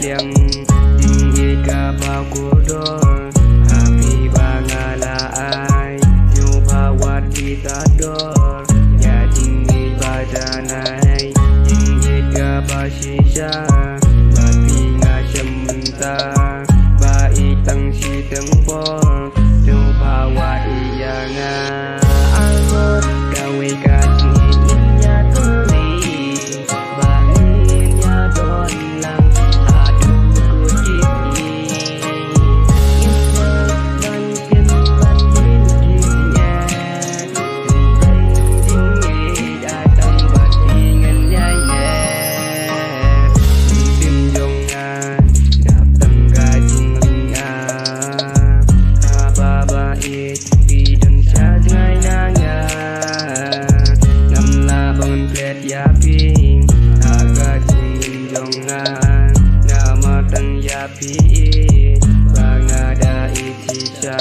tiang tinggi kapal kudor api bangala ai nyubawat kita dor ya tinggi badanai tinggi kapal sisa bapi ngacem mentah baik tang si tempor nyubawat iyanga almot gawe kajinya tuli banginnya dolang aduh kujiti isak bangkin batinnya tinggi datang batingan nyaya tim jongan datang gajing ringan apa bait dan sajai nanga ngamla bangun plet yaping agak jingin jongan nama tang yapi bangada itisa